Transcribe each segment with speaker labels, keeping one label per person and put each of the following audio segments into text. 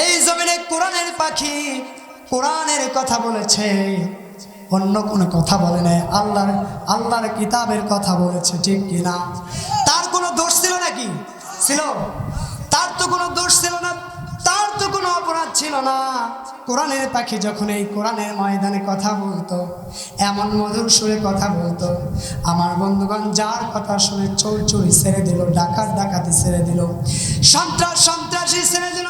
Speaker 1: এই জমিনে কোরআনের পাখি কোরআনের কথা বলেছে, অন্য কোনো কথা বলে নাই। আল্লাহর কিতাবের কথা বলেছে, ঠিক কিনা? তার কোনো দোষ ছিল নাকি? ছিল? তার তো কোনো দোষ ছিল না, তার তো কোনো অপরাধ ছিল না। কোরআনের পাখি যখন এই কোরআনের ময়দানে কথা বলতো, এমন মধুর সুরে কথা বলতো, আমার বন্ধুগণ যার কথা শুনে চোর চুরি ছেড়ে দিল, ডাকাতি ছেড়ে দিল, সন্ত্রাসী ছেড়ে দিল,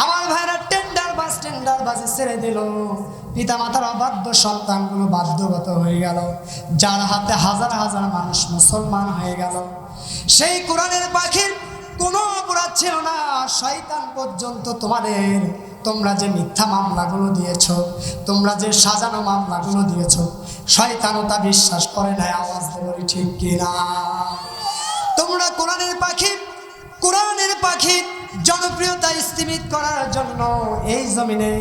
Speaker 1: আমার ভাইরা টেন্ডারবাজি ছেড়ে দিল, পিতা মাতার অবাধ্য সন্তানগুলো বাধ্যগত হয়ে গেল, যার হাতে হাজার হাজার মানুষ মুসলমান হয়ে গেল। সেই কোরআনের পাখির কোনো অপরাধ ছিল না। শয়তান পর্যন্ত তোমরা যে মিথ্যা মামলাগুলো দিয়েছ, তোমরা যে সাজানো মামলাগুলো দিয়েছ, শয়তানও তা বিশ্বাস করে নাই। আওয়াজ দেবো ঠিক কিনা? তোমরা কোরআনের পাখি জনপ্রিয়তা স্থিমিত করার জন্য, এই জমিনে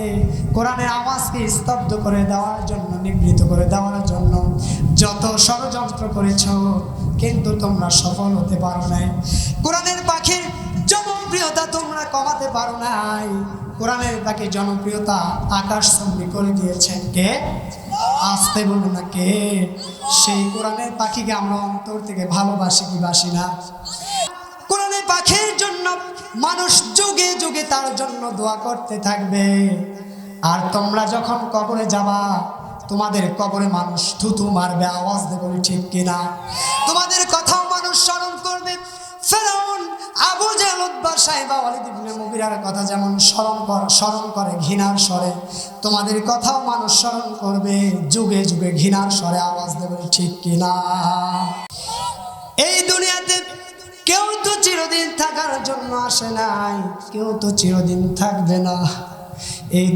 Speaker 1: কোরআনের আওয়াজকে স্তব্ধ করে দেওয়ার জন্য, নিবৃত করে দেওয়ার জন্য যত ষড়যন্ত্র করেছ, কিন্তু তোমরা সফল হতে পারো নাই। কোরআনের পাখির জনপ্রিয়তা তোমরা কমাতে পারো নাই। কোরআনের পাখির জনপ্রিয়তা আকাশচুম্বী করে দিয়েছেন কে? আসতে বলুন না কে? সেই কোরআনের পাখিকে আমরা অন্তর থেকে ভালোবাসি কি বাসি না? কোরআনের পাখির জন্য মানুষ যুগে যুগে তার জন্য দোয়া করতে থাকবে। আর তোমরা যখন কবরে যাবা, তোমাদের কবরে মানুষ থুতু মারবে। আওয়াজ দেবো ঠিক কিনা? তোমাদের কথাও মানুষ স্মরণ করবে। ফেরাউন, আবু জেহেল, উতবা, সাইবা, ওয়ালিদ ইবনে মুগীরার কথা যেমন স্মরণ করে ঘৃণার স্বরে, তোমাদের কথাও মানুষ স্মরণ করবে যুগে যুগে ঘৃণার স্বরে। আওয়াজ দেবো ঠিক কিনা? এই দুনিয়াতে কেউ তো চিরদিন থাকার জন্য আসে নাই, কেউ তো চিরদিন থাকবে না। এই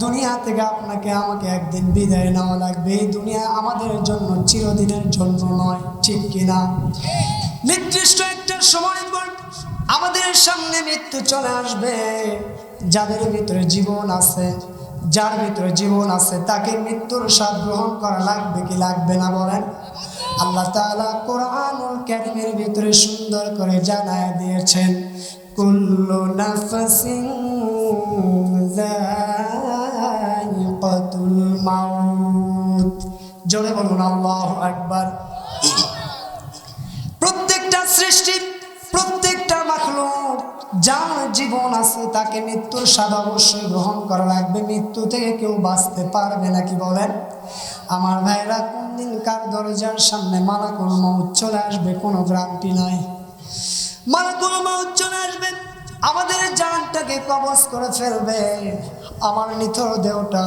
Speaker 1: দুনিয়া থেকে আপনাকে আমাকে একদিন বিদায় নেওয়া লাগবে। এই দুনিয়া আমাদের জন্য চিরদিনের জন্য নয়, ঠিক কিনা? নির্দিষ্ট একটা সময় পর আমাদের সামনে মৃত্যু চলে আসবে। যার ভিতরে জীবন আছে তাকে মৃত্যুর স্বাদ গ্রহণ করা লাগবে কি লাগবে না বলেন? আল্লাহ তাআলা কোরআনুল কারীমের ভিতরে সুন্দর করে জানায় দিয়েছেন, কুল্লু নাফসিন যায়িকাতুল মাউত। জোরে বলুন আল্লাহু আকবার। প্রত্যেকটা সৃষ্টি, প্রত্যেকটা মাখলুক যার জীবন আছে তাকে মৃত্যুর স্বাদ অবশ্যই গ্রহণ করা লাগবে। মৃত্যু থেকে কেউ বাঁচতে পারবে নাকি বলেন? আমার ভাইরা, কোন দিন কার দরজার সামনে মালাকুল মউত চলে আসবে কোনো গ্যারান্টি নাই। মালাকুল মউত চলে আসবে, আমাদের জানটাকে কবজ করে ফেলবে। আমার নিথর দেহটা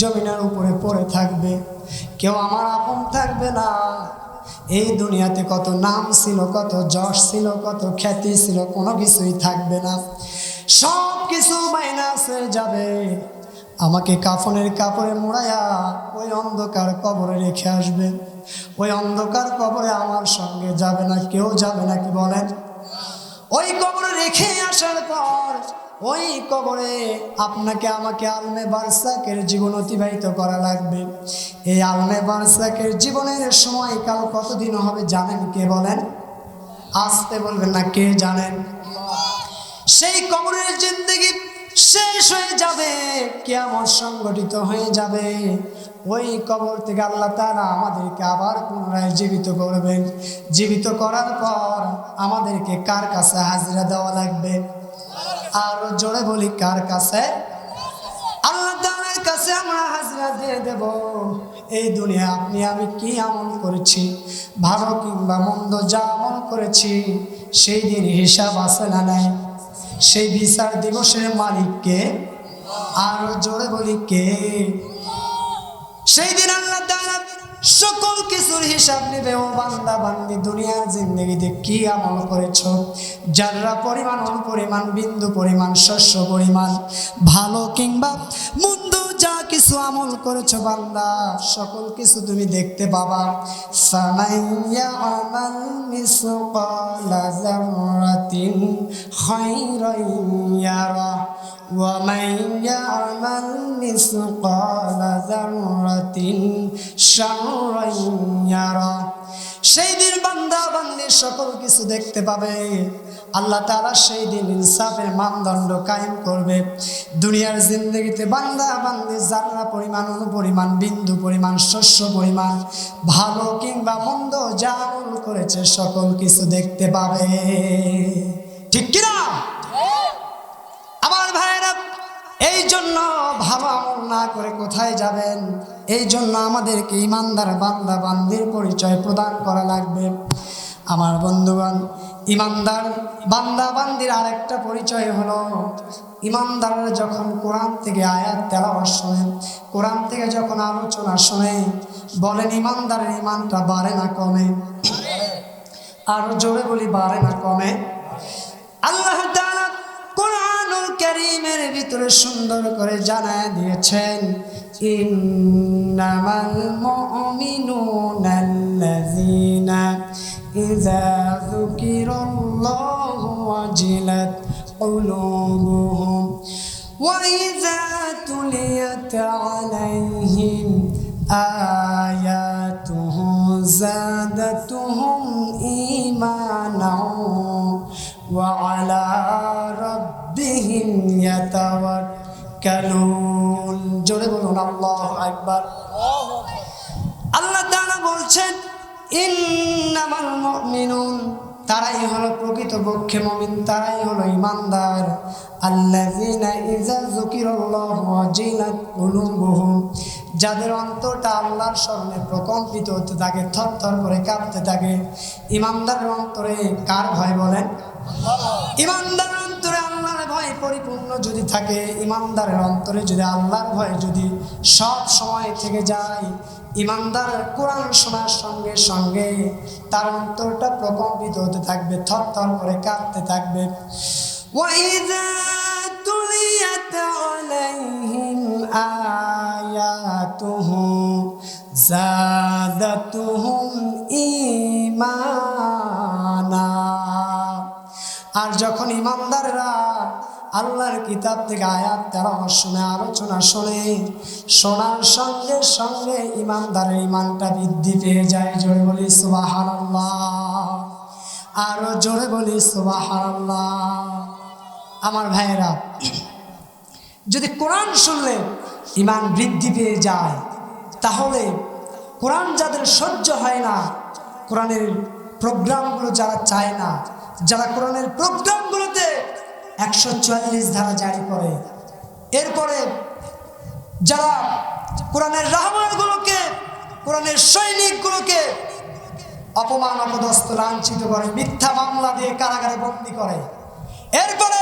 Speaker 1: জমিনের উপরে পড়ে থাকবে, কেউ আমার আপন থাকবে না। এই দুনিয়াতে কত নাম ছিল, কত যশ ছিল, কত খ্যাতি ছিল, কোনো কিছুই থাকবে না। সব কিছু মাইনাস হয়ে যাবে। আমাকে কাফনের কাপড়ে মোড়াইয়া ওই অন্ধকার কবরে রেখে আসবে। ওই অন্ধকার কবরে আমার সঙ্গে যাবে না, কেউ যাবে না কি বলেন? ওই কবরে রেখে আসার পর ওই কবরে আপনাকে আমাকে আলমে বারসাকের জীবন অতিবাহিত করা লাগবে। এই আলমে বারসাকের জীবনের সময়কাল কতদিন হবে জানেন কে বলেন? আসতে বলবেন না, কে জানেন? সেই কবরের জিন্দেগি শেষ হয়ে যাবে, কিয়ামত সংগঠিত হয়ে যাবে। ওই কবর থেকে আল্লাহ তাআলা আমাদেরকে আবার পুনরায় জীবিত করবেন। জীবিত করার পর আমাদেরকে কার কাছে হাজিরা দেওয়া লাগবে? আর জোরে বলি, কার কাছে? আল্লাহ তাআলার কাছে আমরা হাজিরা দিয়ে দেব। এই দুনিয়া আপনি আমি কি আমল করেছি, ভালো কিংবা মন্দ যা আমল করেছি, সেই দিন হিসাব আছে না নাই? সেই বিচার দিবসের মালিককে? আর জোরে বলি কে? সেই দিন আল্লাহ তাআলা সকল কিছুর হিসাব নেবে। ও বান্দা বান্দি, দুনিয়ার জিন্দেগিতে কি আমল করেছ, যারা পরিমাণ, অনুপরিমাণ, বিন্দু পরিমাণ, শস্য পরিমাণ, ভালো কিংবা মন্দ যা কিছু আমল করেছ বান্দা, সকল কিছু তুমি দেখতে পাবা। সামাইয়া আমাল মিসকালা যাররাতিন খায়রান ইয়ারা ওয়া মান ইয়ামাল মিসকালা যাররাতিন শাররান ইয়ারা। সেই দিন বান্দা বান্দি সকল কিছু দেখতে পাবে। আল্লাহ তাআলা সেই দিন ইনসাফের মানদণ্ড কায়েম করবে। দুনিয়ার জিন্দগিতে বান্দা বান্দি জাররা পরিমাণ, অনুপরিমাণ, বিন্দু পরিমাণ, শস্য পরিমাণ ভালো কিংবা মন্দ যা আমল করেছে সকল কিছু দেখতে পাবে। ঠিক কিনা আমার ভাইরা? এই জন্য ভালো আমল না করে কোথায় যাবেন? এই জন্য আমাদেরকে ইমানদার বান্দা বান্দির পরিচয় প্রদান করা লাগবে। আমার বন্ধুগণ, ইমানদার বান্দা বান্দির আরেকটা পরিচয় হলো, ইমানদাররা যখন কোরআন থেকে আয়াত তেলাওয়াত শোনে, কোরআন থেকে যখন আলোচনা শোনে, বলেন ইমানদারের ইমানটা বাড়ে না কমে? আরো জোরে বলি, বাড়ে না কমে? আল্লাহ তাআলা কোরআনুল কারীমের ভিতরে সুন্দর করে জানায় দিয়েছেন, ইন্নামাল মুমিনুনাল্লাযীনা ইযা যুকিরাল্লাহু ওয়াজিলাত কুলুবুহুম ওয়া ইযা তুলিয়াত আলাইহিম আয়াতুহু যাদাতুহুম ঈমানাও ওয়া আলা রাব্বিহিম ইয়াতাওয়াক্কালুন। জোরে বলুন আল্লাহু আকবার। আল্লাহ তাআলা বলছেন, ইন্নামাল মুমিনুন, তারাই হলো প্রকৃতপক্ষে মুমিন, তারাই হলো ইমানদার। আল্লাযীনা ইযা যুকিরাল্লাহু ওয়াজিলাত কুলুবুহুম, যাদের অন্তরটা আল্লাহর স্মরণে প্রকম্পিত হতে থাকে, থরথর করে কাঁপতে থাকে। ইমানদারের অন্তরে কার ভয় বলেন? ইমানদারের অন্তরে আল্লাহর ভয় পরিপূর্ণ যদি থাকে, ইমানদারের অন্তরে যদি আল্লাহর ভয় যদি সব সময় থেকে যায়, ইমানদার কোরআন শোনার সঙ্গে সঙ্গে তার অন্তরটা প্রকম্পিত হতে থাকবে, থরথর করে কাঁপতে থাকবে। ওয়াইযা তুলিয়াত আলাইহিম আয়াতুহু যাদাতুহুম ঈমানা। আর যখন ইমানদাররা আল্লাহর কিতাব থেকে আয়াত তেলাওয়াত শুনে, আলোচনা শোনে, শোনার সঙ্গে সঙ্গে ইমানদারের ইমানটা বৃদ্ধি পেয়ে যায়। জোরে বলি সুবহানাল্লাহ, আরো জোরে বলি সুবহানাল্লাহ। আমার ভাইয়েরা, যদি কোরআন শুনলে ইমান বৃদ্ধি পেয়ে যায়, তাহলে কোরআন যাদের সহ্য হয় না, কোরআনের প্রোগ্রামগুলো যারা চায় না, যারা কোরআনের প্রোগ্রামগুলোতে 144 ধারা জারি করে, এরপরে যারা কোরআনের রাহবারগুলোকে, কোরআনের সৈনিকগুলোকে অপমান, অপদস্থ, লাঞ্ছিত করে, মিথ্যা মামলা দিয়ে কারাগারে বন্দী করে, এরপরে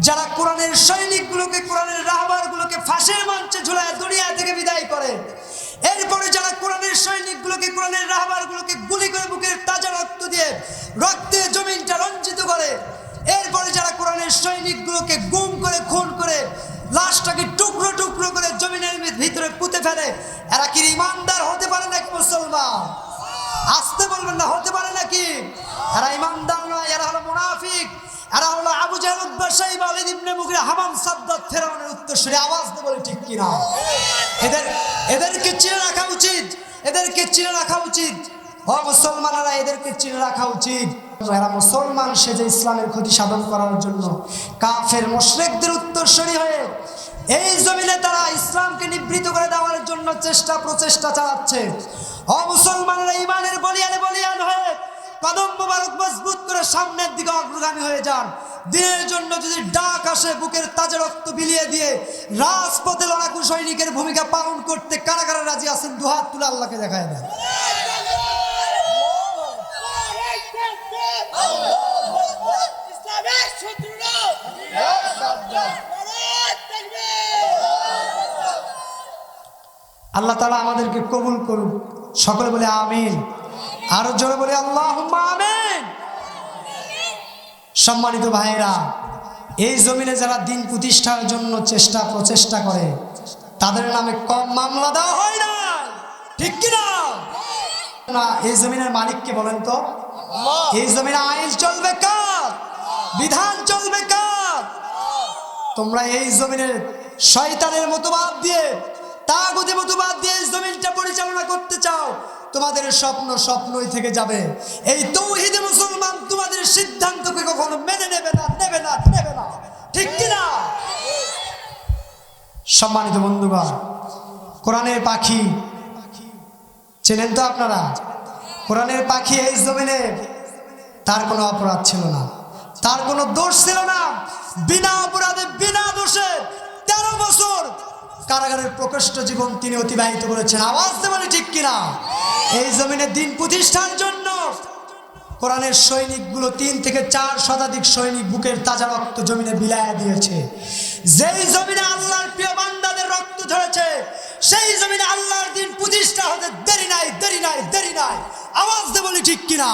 Speaker 1: যারা কোরআনের সৈনিকগুলোকে, কোরআনের রাহবারগুলোকে ফাঁসির মঞ্চে ঝুলায় দুনিয়া থেকে বিদায় করে, এরপরে যারা কোরআনের সৈনিকগুলোকে, কোরআনের রাহবারগুলোকে গুলি করে বুকের তাজা রক্ত দিয়ে রক্তে জমিনটা রঞ্জিত করে, এরপরে যারা কোরআনের সৈনিকগুলোকে গুম করে, খুন করে, লাশটাকে টুকরো টুকরো করে জমিনের ভিতরে পুঁতে ফেলে, এরা কি ইমানদার হতে পারে নাকি? মুসলমান আসতে বলবেন না, হতে পারে নাকি? এরা ইমানদার নয়, এরা হলো মুনাফিক, এরা হলো আবু জাহল, উতবা, শাইবা, ওয়ালিদ ইবনে মুগিরা, হামাম, সাদ্দাত, ফেরাউনের উত্তরসূরি। আওয়াজ দিয়ে বলে ঠিক কিনা? এদেরকে চিনে রাখা উচিত, এদেরকে চিনে রাখা উচিত। ও মুসলমানেরা, এদেরকে চিনে রাখা উচিত। এরা মুসলমান সেজে ইসলামের ক্ষতি সাধন করার জন্য কাফের মুশরিকদের উত্তরসূরি হয়ে এই জমিনে তারা ইসলামকে নিবৃত করে দেওয়ার জন্য চেষ্টা প্রচেষ্টা চালাচ্ছে। ও মুসলমানেরা, ইমানের বলিয়ানে বলিয়ান হয়ে কদম মোবারক মজবুত করে সামনের দিকে অগ্রগামী হয়ে যান। দিনের জন্য যদি ডাক আসে, বুকের তাজা রক্ত বিলিয়ে দিয়ে রাজপথে লড়াকু সৈনিকের ভূমিকা পালন করতে কারাগারে রাজি আছেন? দুহাত তুলে আল্লাহকে দেখায় দেন। আল্লাহ তাআলা আমাদেরকে কবুল করুন। সকলে বলে আমিন। আরো জোরে বলে আল্লাহুম্মা আমিন। সম্মানিত ভাইয়েরা, এই জমিনে যারা দিন প্রতিষ্ঠার জন্য চেষ্টা প্রচেষ্টা করে, তাদের নামে কম মামলা দেওয়া হয় না, ঠিক কিনা? না, এই জমিনের মালিককে বলেন তো, এই জমিনে আইন চলবে কার? বিধান চলবে কার? তোমরা এই জমিনের শয়তানের মতবাদ দিয়ে, তাগুতি মতবাদ দিয়ে এই জমিনটা পরিচালনা করতে চাও, তোমাদের স্বপ্ন স্বপ্নই থেকে যাবে। এই তৌহিদে মুসলমান তোমাদের সিদ্ধান্তকে কখনো মেনে নেবে না, নেবে না, নেবে না, ঠিক কিনা? সম্মানিত বন্ধুগণ, কোরআনের পাখি চেনেন তো আপনারা? কোরআনের পাখি এই জমিনে, তার কোনো অপরাধ ছিল না, তার কোনো দোষ ছিল না। বিনা অপরাধে বিনা দোষে 13 বছর কারাগারের প্রকৃষ্ট জীবন তিনি অতিবাহিত করেছেন। আওয়াজ দেবেন ঠিক কিনা? এই জমিনে দিন প্রতিষ্ঠার জন্য কোরআনের সৈনিকগুলো 3 থেকে 4 শতাধিক সৈনিক বুকের তাজা রক্ত জমিনে বিলায়া দিয়েছে। যেই জমিনে আল্লাহর প্রিয় বান্দাদের রক্ত ঝরেছে, সেই জমিনে আল্লাহর দিন প্রতিষ্ঠা হতে দেরি নাই, দেরি নাই, দেরি নাই। আওয়াজ দিয়ে বলি ঠিক কিনা?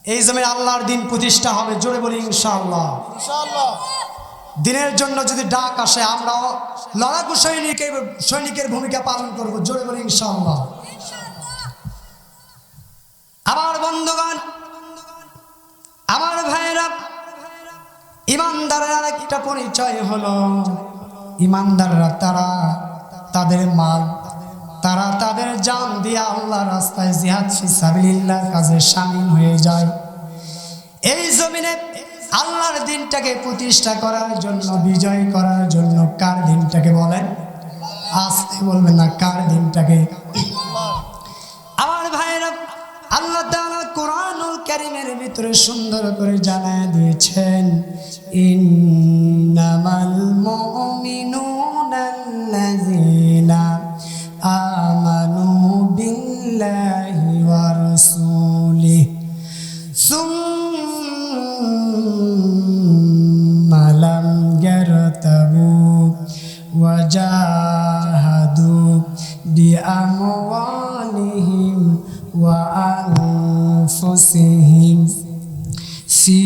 Speaker 1: এই জমিনে আল্লাহর দিন প্রতিষ্ঠা হবে, জোরে বলি ইনশাআল্লাহ। ইনশাআল্লাহ। দিনের জন্য যদি ডাক আসে, আমরাও লড়াকু সৈনিকের ভূমিকা পালন করব, জোরে বলি ইনশাআল্লাহ। আমার বন্ধুগণ, আমার ভাইরা, ইমানদারের আরেকটা পরিচয় হলো, ইমানদাররা তারা তাদের মাল, তারা তাদের জান দিয়ে আল্লাহর রাস্তায় জিহাদ ফিসাবিলিল্লাহর কাজে শামিল হয়ে যায়। এই জমিনে আল্লাহর দিনটাকে প্রতিষ্ঠা করার জন্য, বিজয় করার জন্য। কার দিনটাকে বলেন? আসতে বলবেন না, কার দিনটাকে? আমার ভাইরা, আল্লাহ তাআলা কোরআনুল কারীমের ভিতরে সুন্দর করে জানায় দিয়েছেন, ইন্নামাল মুমিনুনা আল্লাযীনা আমানু বিল্লাহি ওয়া রাসূলিহি সুম্মা লাম ইয়ারতাবু ওয়া জাহাদু বিআমওয়ালিহিম ওয়া আনফুসিহিম ফি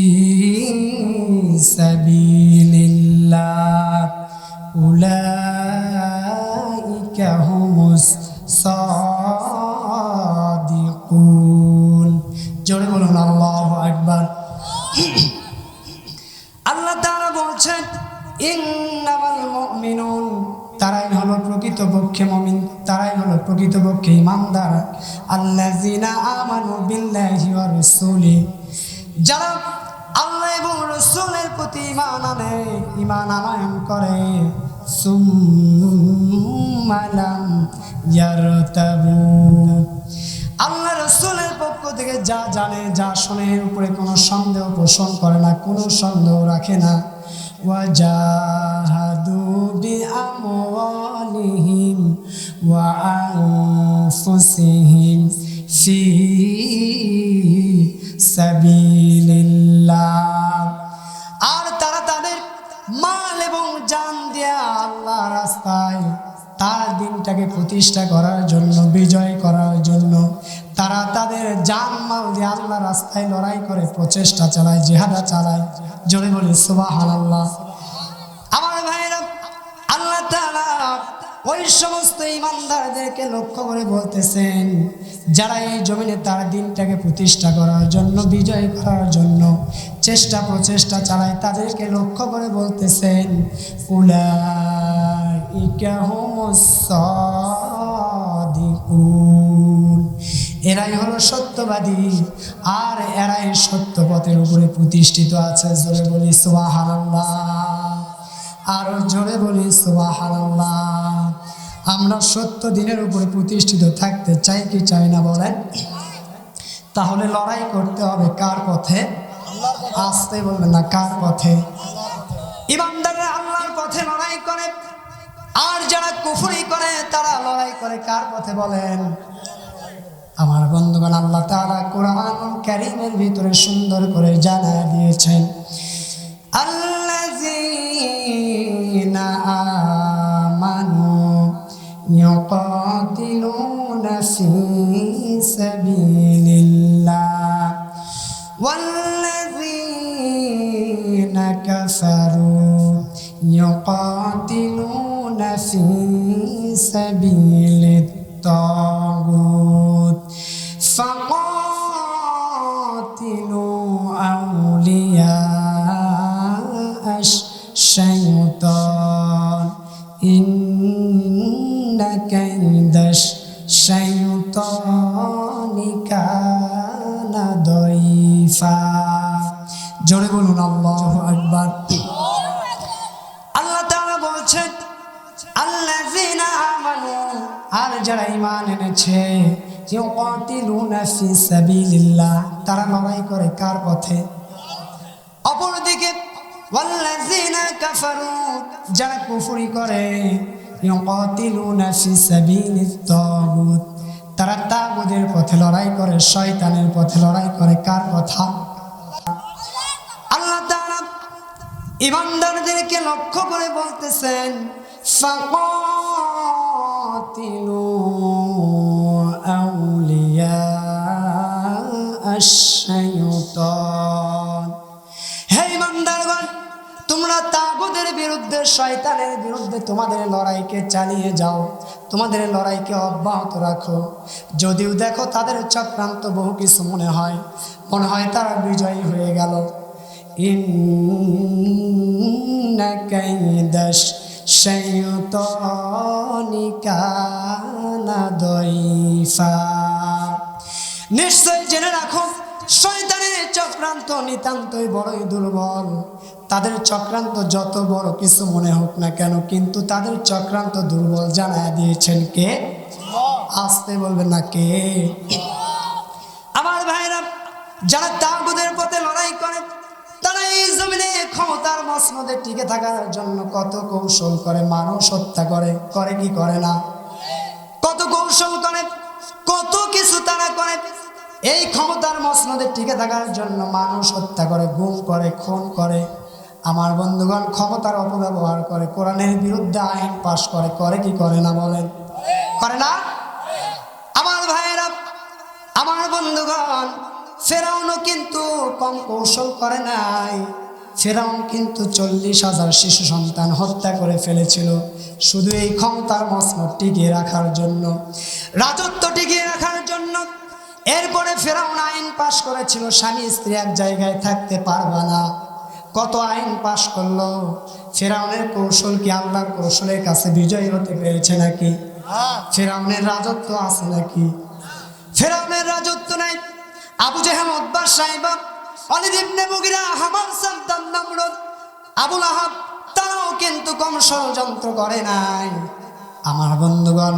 Speaker 1: সাবিলিল্লাহ উলাইকা হুমুস সাদিকুন। জোরে বলুন আল্লাহু আকবার। আল্লাহ তাআলা বলছেন, ইন্নামাল মুমিনুন, তারাই হলো প্রকৃতপক্ষে মুমিন, তারাই হলো প্রকৃতপক্ষে ইমানদার। আল্লাযীনা আমানু বিল্লাহি ওয়া রাসূলিহি, যারা আল্লাহ এবং রাসূলের প্রতি ঈমান আনে, ঈমান আনয়ন করে। সুম্মা লাম ইয়ারতাবু, আল্লাহ রাসূলের পক্ষ থেকে যা জানে, যা শোনে, এর উপরে কোনো সন্দেহ পোষণ করে না, কোনো সন্দেহ রাখে না। ওয়া জাহাদু বিআমওয়ালিহিম ওয়া আনফুসিহিম ফি সাবিলিল্লাহ, আর তারা তাদের মাল এবং জান দিয়ে আল্লাহ রাস্তায় তার দিনটাকে প্রতিষ্ঠা করার জন্য, বিজয় করার জন্য তারা তাদের জান মাল দিয়ে আল্লাহ রাস্তায় লড়াই করে, প্রচেষ্টা চালায়, জিহাদ চালায়। জোরে বলি সুবহানাল্লাহ। আমার ভাইরা, আল্লাহ তাআলা ওই সমস্ত ইমানদারদেরকে লক্ষ্য করে বলতেছেন, যারা এই জমিনে তার দিনটাকে প্রতিষ্ঠা করার জন্য, বিজয় করার জন্য চেষ্টা প্রচেষ্টা চালায়, তাদেরকে লক্ষ্য করে বলতেছেন, উলাইকা হুমুস সাদিকুন, এরাই হলো সত্যবাদী, আর এরাই সত্য পথের উপরে প্রতিষ্ঠিত আছে। জোরে বলি সুবহানাল্লাহ, আর জোরে বলি সুবহানাল্লাহ। আমরা সত্য দিনের উপরে প্রতিষ্ঠিত থাকতে চাই কি চাই না বলেন? তাহলে লড়াই করতে হবে কার পথে? আসতে বলবেন না, কার পথে? ইমানদাররা আল্লাহর পথে লড়াই করে, আর যারা কুফরি করে তারা লড়াই করে কার পথে বলেন? আমার বন্ধুগণ, আল্লাহ তাআলা কোরআনুল কারীমের ভিতরে সুন্দর করে জানায় দিয়েছেন, আল্লাযীনা আমানু ইউকাতিলুনা ফি সাবিলিল্লাহ ওয়াল্লাযীনা কাফারু ইউকাতিলুনা ফি সাবিলিত তাগুত ফাকাতিলু আউলিয়া আশ-শাইতান ইন্না কাইদাশ দাইফা। জোরে বলুন আল্লাহু আকবার। আল্লাহ তাআলা বলছেন আল্লাযীনা আমানু, আর যারা ঈমান এনেছে, ইউকাতিলুনা ফি সাবিলিল্লাহ, তারা লড়াই করে কার পথে? অপরদিকে ওয়াল্লাযীনা কাফারু, যারা কুফরি করে, ইউকাতিলুনা ফি সাবিলিত তাগুত, তারা তাগুতের পথে লড়াই করে, শয়তানের পথে লড়াই করে। কার কথা? আল্লাহ তাআলা ঈমানদারদেরকে লক্ষ্য করে বলতেছেন ফাকাতিলু আউলিয়া আশ-শাইতান। হে ঈমানদারগণ, তোমরা তাগুতের বিরুদ্ধে, শয়তানের বিরুদ্ধে তোমাদের লড়াইকে চালিয়ে যাও, তোমাদের লড়াইকে অব্যাহত রাখো। যদিও দেখো তাদের চক্রান্ত বহু কিছু মনে হয় তারা বিজয়ী হয়ে গেল। ইন্না কাইদাশ শাইতানি কানা দাইফা। নিশ্চয় জেনে রাখো শয়তানের চক্রান্ত নিতান্তই বড়ই দুর্বল। তাদের চক্রান্ত যত বড় কিছু মনে হোক না কেন, কিন্তু তাদের চক্রান্ত দুর্বল জানায় দিয়েছেন কে? আসতে বলবেন না কে? আমার ভাইরা, যারা তাগুতের পথে লড়াই করে, তারা এই জমিনে ক্ষমতার মসনদে টিকে থাকার জন্য কত কৌশল করে, মানুষ হত্যা করে, করে কি করে না? কত কৌশল করে, কত কিছু তারা করে। এই ক্ষমতার মসনদে টিকে থাকার জন্য মানুষ হত্যা করে, গুম করে, খুন করে। আমার বন্ধুগণ, ক্ষমতার অপব্যবহার করে, কোরআনের বিরুদ্ধে আইন পাশ করে, করে কি করে না? বলেন, করে না? আমার ভাইয়েরা, আমার বন্ধুগণ, ফেরাউনও কিন্তু কম কৌশল করে নাই। ফেরাউন কিন্তু 40,000 শিশু সন্তান হত্যা করে ফেলেছিল, শুধু এই ক্ষমতার মসনদ টিকিয়ে রাখার জন্য, রাজত্ব টিকিয়ে রাখার জন্য। এরপরে ফেরাউন আইন পাশ করেছিল, স্বামী স্ত্রী এক জায়গায় থাকতে পারবে না। কত আইন পাশ করলো। ফেরাউনের কৌশল কি আল্লাহর কৌশলের কাছে বিজয়ী হতে পেরেছে নাকি? ফেরাউনের রাজত্ব আছে নাকি? ফেরাউনের রাজত্ব নাই। আবু জেহেল, উতবা, শাইবা, ওয়ালিদ ইবনে মুগিরা, হামান, সাদ্দাদ, নমরুদ, আবু লাহাব, তারাও কিন্তু কম ষড়যন্ত্র করে নাই। আমার বন্ধুগণ,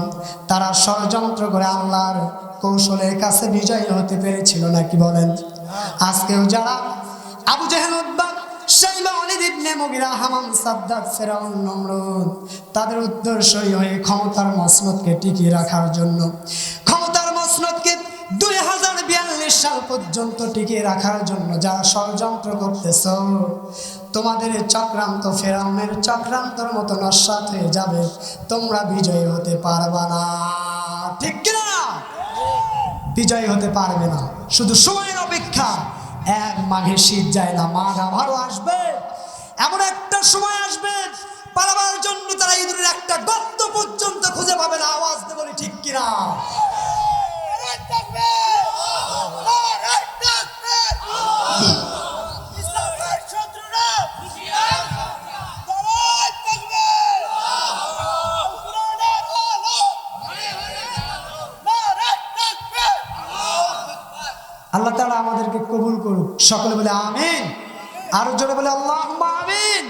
Speaker 1: তারা ষড়যন্ত্র করে আল্লাহর কৌশলের কাছে বিজয়ী হতে পেরেছিল নাকি? বলেন। আজকেও যারা আবু জেহেল, উতবা, শাইবা, ওয়ালিদ ইবনে মুগিরা, হামান, সাদ্দাদ, ফেরাউন, নমরুদ, তাদের উদ্দেশ্যই হয়ে ক্ষমতার মসনদকে টিকিয়ে রাখার জন্য, ক্ষমতার মসনদকে 2042 সাল পর্যন্ত টিকিয়ে রাখার জন্য যারা ষড়যন্ত্র করতেছ, তোমাদের চক্রান্ত ফেরাউনের চক্রান্তর মতো নস্যাৎ হয়ে যাবে। তোমরা বিজয়ী হতে পারবে না, ঠিক কিনা? বিজয়ী হতে পারবে না। শুধু সময়ের অপেক্ষা। এক মাঘে শীত যায় না, মাঘ আবারও আসবে। এমন একটা সময় আসবে, পালাবার জন্য তারা ইঁদুরের একটা গর্ত পর্যন্ত খুঁজে পাবে না। আওয়াজ দেব, ঠিক কিনা? আল্লাহ তাআলা আমাদেরকে কবুল করুক। সকলে বলে আমিন। আরো জোরে বলে আল্লাহুম্মা আমিন।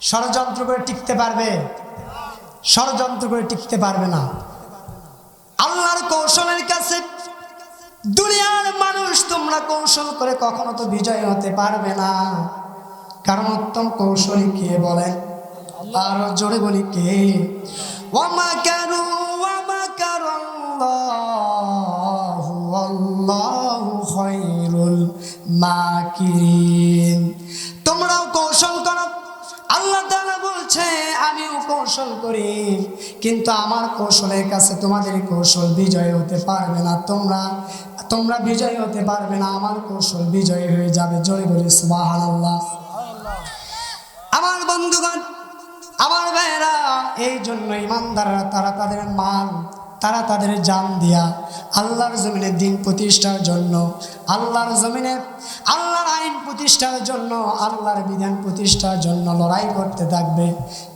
Speaker 1: ষড়যন্ত্র করে টিকতে পারবে? ষড়যন্ত্র করে টিকতে পারবে না। আল্লাহর কৌশলের কাছে দুনিয়ার মানুষ তোমরা কৌশল করে কখনো তো বিজয় হতে পারবে না। কারণ উত্তম কৌশলী কে? বলেন। আরো জোরে বলি কে? ওয়া মাকারু ওয়া মাকারাল্লাহু ওয়াল্লাহু খায়রুল মাকিরিন। তোমরাও কৌশল করো। আল্লাহ তাআলা বলছে আমিও কৌশল করি, কিন্তু আমার কৌশলের কাছে তোমাদের কৌশল বিজয় হতে পারবে না। তোমরা বিজয় হতে পারবে না, আমার কৌশল বিজয় হয়ে যাবে। জয় বলি সুবহানাল্লাহ। আমার বন্ধুগণ, আমার ভাইয়েরা, এই জন্য ইমানদাররা তারা তাদের মাল, তারা তাদের জান দিয়া আল্লাহর জমিনে দিন প্রতিষ্ঠার জন্য, আল্লাহর জমিনে আল্লাহর আইন প্রতিষ্ঠার জন্য, আল্লাহর বিধান প্রতিষ্ঠার জন্য লড়াই করতে থাকবে।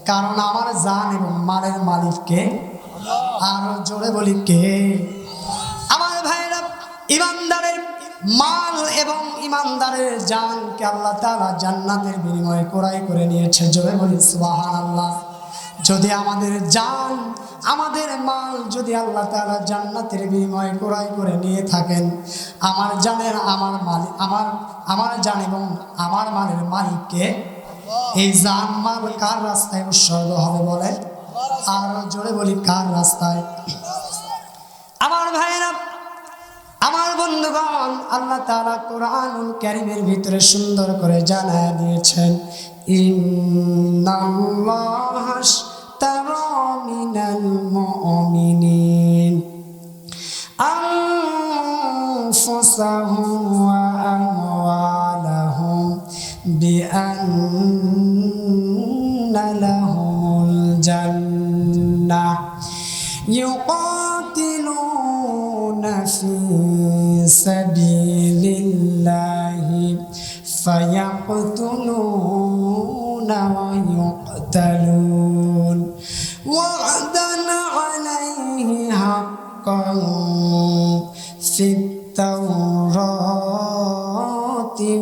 Speaker 1: কারণ আমার জান এবং মালের মালিককে। আরো জোরে বলি কে? আমার ভাইরা, মাল এবং ইমানদারের জানকে আল্লাহ তাআলা জান্নাতের বিনিময়ে ক্রয় করে নিয়েছে। জোরে বলি সুবহানাল্লাহ। যদি আমাদের জান, আমাদের মাল যদি আল্লাহ তাআলা জান্নাতের বিনিময়ে ক্রয় করে নিয়ে থাকেন, আমার জানের আমার মালিক, আমার জান এবং আমার মালের মালিককে, এই জান মাল কার রাস্তায় উৎসর্গ হবে বলেন? আর জোরে বলি কার রাস্তায়? আমার ভাইরা, আমার বন্ধুগণ, আল্লাহ তাআলা কোরআনুল কারীমের ভিতরে সুন্দর করে জানায় দিয়েছেন, ইন্নাল্লাহা আশতারা মিনাল মুমিনিন আনফুসাহুম ওয়া আমওয়ালাহুম বিআন্না লাহুমুল জান্নাহ ইউকাতিলুনা ফি সাবিলিল্লাহি ফায়াকতুলুনা ওয়া يقتلون وعدا عليه حقا في التوراة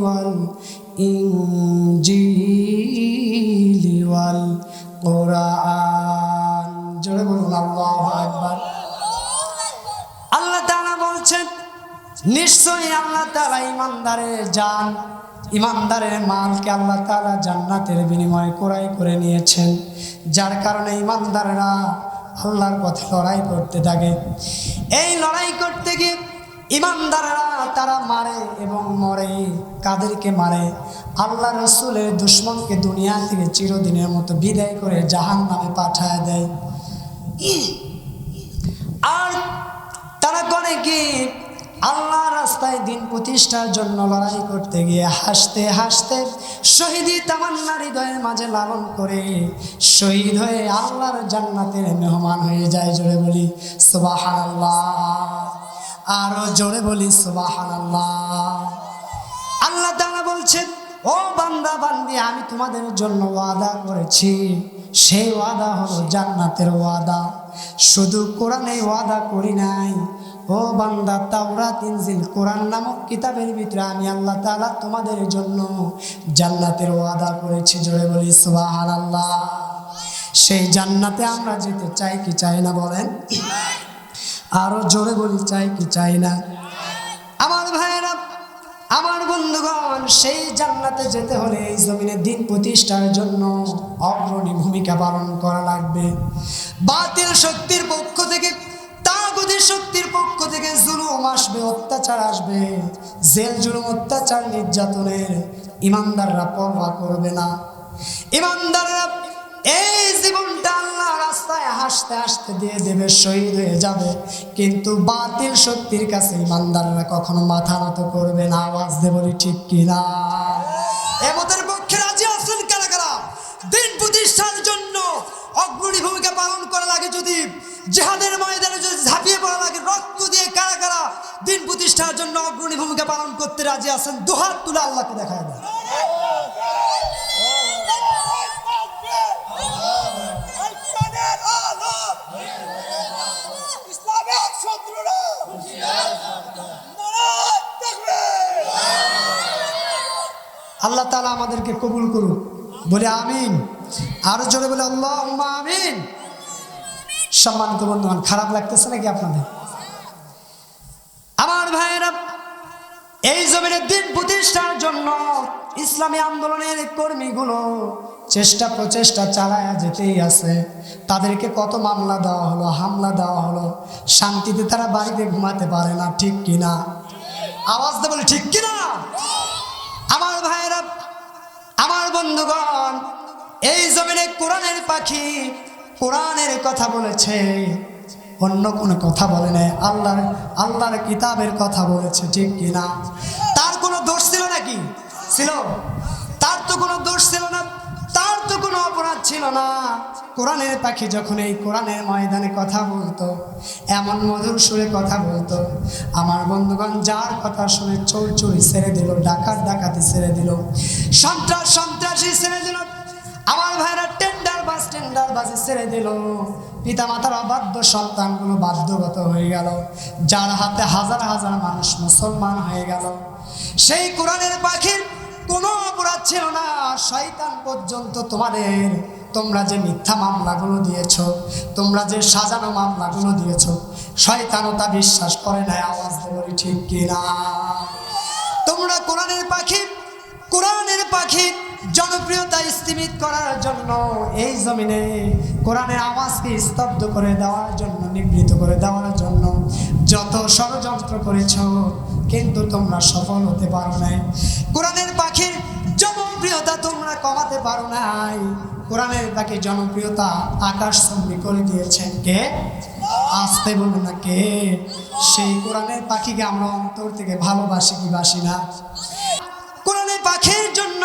Speaker 1: والإنجيل والقرآن জোরে বলুন আল্লাহু আকবার। আল্লাহ তাআলা বলছেন, নিশ্চয়ই আল্লাহ তাআলা ইমানদারের জান, ইমানদারের মালকে আল্লাহ তাআলা জান্নাতের বিনিময়ে ক্রয় করে নিয়েছেন। যার কারণে ইমানদাররা আল্লাহর পথে লড়াই করতে থাকে। এই লড়াই করতে গিয়ে ইমানদাররা তারা মারে এবং মরে। কাদেরকে মারে? আল্লাহ রাসূলের দুশমনকে দুনিয়া থেকে চিরদিনের মতো বিদায় করে জাহান্নামে পাঠায় দেয়। আর তারা করে কি? আল্লাহ রাস্তায় দিন প্রতিষ্ঠার জন্য লড়াই করতে গিয়ে হাসতে হাসতে শহীদি তামান্না হৃদয়ের মাঝে লালন করে শহীদ হয়ে আল্লাহর জান্নাতের মেহমান হয়ে যায়। জোরে বলি সুবহানাল্লাহ, আরো জোরে বলি সুবহানাল্লাহ। আল্লাহ তাআলা বলছেন, ও বান্দা বান্দি, আমি তোমাদের জন্য ওয়াদা করেছি, সেই ওয়াদা হলো জান্নাতের ওয়াদা। শুধু কোরআনে ওয়াদা করি নাই, ও বান্দা, তাওরাত ইনজিল কোরআন নামক কিতাবের ভিতরে আমি আল্লাহ তাআলা তোমাদের জন্য জান্নাতের ওয়াদা করেছি। জোরে বলি সুবহানাল্লাহ। সেই জান্নাতে আমরা যেতে চাই কি চাই না বলেন? আরো জোরে বলি চাই কি চাই না? আমার ভাইয়েরা, আমার বন্ধুগণ, সেই জান্নাতে যেতে হলে এই জমিনে দিন প্রতিষ্ঠার জন্য অগ্রণী ভূমিকা পালন করা লাগবে। বাতিল শক্তির পক্ষ থেকে, তাগুতি শক্তির পক্ষ থেকে জুলুম আসবে, অত্যাচার আসবে, জেল জুলুম অত্যাচার নির্যাতনের ইমানদাররা পরোয়া করবে না। ইমানদাররা এই জীবনটা আল্লাহ রাস্তায় হাসতে হাসতে দিয়ে দেবে, শহীদ হয়ে যাবে, কিন্তু বাতিল শক্তির কাছে ইমানদাররা কখনো মাথা নত করবে না। আওয়াজ দিয়ে বলি ঠিক কিনা? এমতের পক্ষে রাজি আছেন কারা কারা? দিন প্রতিষ্ঠার জন্য অগ্রণী ভূমিকা পালন করা লাগে, যদি জিহাদের ময়দানে যদি ঝাঁপিয়ে পড়া লাগে, রক্ত দিয়ে কারা কারা দিন প্রতিষ্ঠার জন্য অগ্রণী ভূমিকা পালন করতে রাজি আছেন? দুহাত তুলে আল্লাহকে দেখায় দেয়। আল্লাহ তাআলা আমাদেরকে কবুল করুন, বলে আমিন। আরো জোরে বলে আল্লাহুম্মা আমিন। সম্মানিত বন্ধুগণ, খারাপ লাগতেছে নাকি আপনাদের? আমার ভাইয়েরা, এই জমিনে দিন প্রতিষ্ঠার জন্য ইসলামী আন্দোলনের কর্মীগুলো চেষ্টা প্রচেষ্টা চালায়া যেতেই আছে। তাদেরকে কত মামলা দেওয়া হলো, হামলা দেওয়া হলো, শান্তিতে তারা বাড়িতে ঘুমাতে পারে না। ঠিক কিনা? আওয়াজ দিয়ে বলে ঠিক কিনা? আমার ভাইয়েরা, আমার বন্ধুগণ, এই জমিনে কোরআনের পাখি কোরআনের কথা বলেছে, অন্য কোনো কথা বলে নাই। আল্লাহর কিতাবের কথা বলেছে। ঠিক কিনা? তার কোনো দোষ ছিল নাকি? ছিল? তার তো কোনো দোষ ছিল না, তার তো কোনো অপরাধ ছিল না। কোরআনের পাখি যখন এই কোরআনের ময়দানে কথা বলতো, এমন মধুর সুরে কথা বলতো, আমার বন্ধুগণ, যার কথা শুনে চোর চুরি ছেড়ে দিল, ডাকাত ডাকাতি ছেড়ে দিল, সন্ত্রাসী ছেড়ে দিল। আমার ভাইরা টেন্ডার বাস টেন্ডার টেন্ডারবাজি ছেড়ে দিল, পিতা মাতার অবাধ্য সন্তানগুলো বাধ্যগত হয়ে গেল, যার হাতে হাজার হাজার মানুষ মুসলমান হয়ে গেল। সেই কোরআনের পাখির কোনো অপরাধ ছিল না, শয়তান পর্যন্ত তোমরা যে মিথ্যা মামলাগুলো দিয়েছো, তোমরা যে সাজানো মামলাগুলো দিয়েছো, শয়তানও তা বিশ্বাস করে নাই। আওয়াজ দিয়ে বলি ঠিক কিনা? তোমরা কোরআনের পাখি জনপ্রিয়তা স্থিমিত করার জন্য, এই জমিনে কোরআনের আওয়াজকে স্তব্ধ করে দেওয়ার জন্য, নিবৃত করে দেওয়ার জন্য যত ষড়যন্ত্র করেছো, কিন্তু তোমরা সফল হতে পারো নাই। কোরআনের পাখির জনপ্রিয়তা তোমরা কমাতে পারো নাই। কোরআনের পাখির জনপ্রিয়তা আকাশচুম্বী করে দিয়েছেন কে? আসতে বলুন না কে? সেই কোরআনের পাখিকে আমরা অন্তর থেকে ভালোবাসি কি বাসি না? কোরআনের পাখির জন্য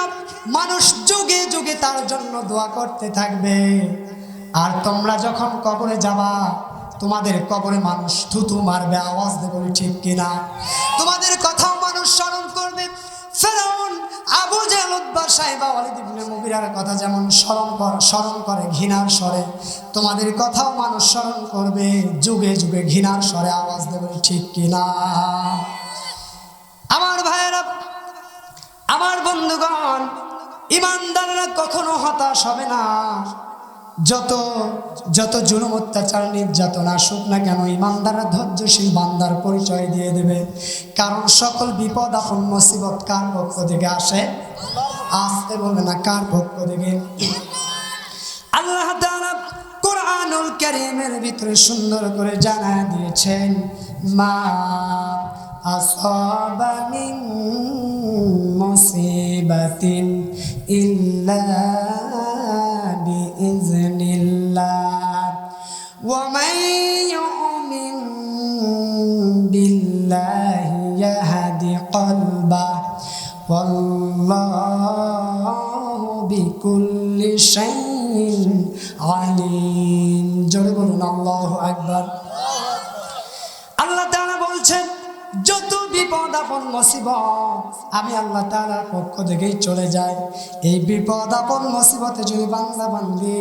Speaker 1: মানুষ যুগে যুগে তার জন্য দোয়া করতে থাকবে। আর তোমরা যখন কবরে যাবা, তোমাদের কবরে মানুষ থুতু মারবে। আওয়াজ দিয়ে বলি ঠিক কিনা? তোমাদের কথাও মানুষ স্মরণ করবে। ফেরাউন, আবু জেহেল, উতবা, সাইবা, ওয়ালিদ ইবনে মুগীরার কথা যেমন স্মরণ করে ঘৃণার স্বরে, তোমাদের কথাও মানুষ স্মরণ করবে যুগে যুগে ঘৃণার স্বরে। আওয়াজ দিয়ে বলি ঠিক কিনা? আমার ভাইয়েরা, আমার বন্ধুগণ, ইমানদাররা কখনো হতাশ হবে না। যত জুলুম, অত্যাচার, নির্যাতন আসুক না কেন, ইমানদাররা ধৈর্যশীল বান্দার পরিচয় দিয়ে দেবে। কারণ সকল বিপদ আপন মুসিবত কার পক্ষ থেকে আসে? আসতে বলবে না, কার পক্ষ থেকে? আল্লাহ তাআলা কোরআনুল কারীমের ভিতরে সুন্দর করে জানায় দিয়েছেন, মা আসাবা মিন মুসিবাতিন ইল্লা বিইজনিল্লাহ ওয়া মান ইউমিন বিল্লাহি ইয়াহদি কলবাহু ওয়াল্লাহু বিকুল্লি শাইইন আলিম। জোরে বলুন আল্লাহু আকবার। আল্লাহ তাআলা বলছেন, যত বিপদ আপন মুসিবত আমি আল্লাহ তাআলার পক্ষ থেকেই চলে যায়। এই বিপদ আপন মুসিবতে যদি বান্দা বান্দি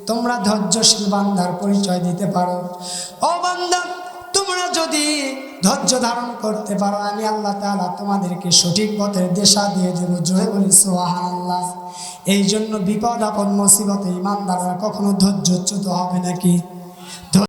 Speaker 1: তোমরা ধৈর্যশীল বান্দার পরিচয় দিতে পারো, ও বান্দা তোমরা যদি ধৈর্য ধারণ করতে পারো, আমি আল্লাহ তাআলা তোমাদেরকে সঠিক পথের দিশা দিয়ে দেব। জোরে বলি সুবহানাল্লাহ। এই জন্য বিপদ আপন মুসিবতে ইমানদাররা কখনো ধৈর্যচ্যুত হবে নাকি?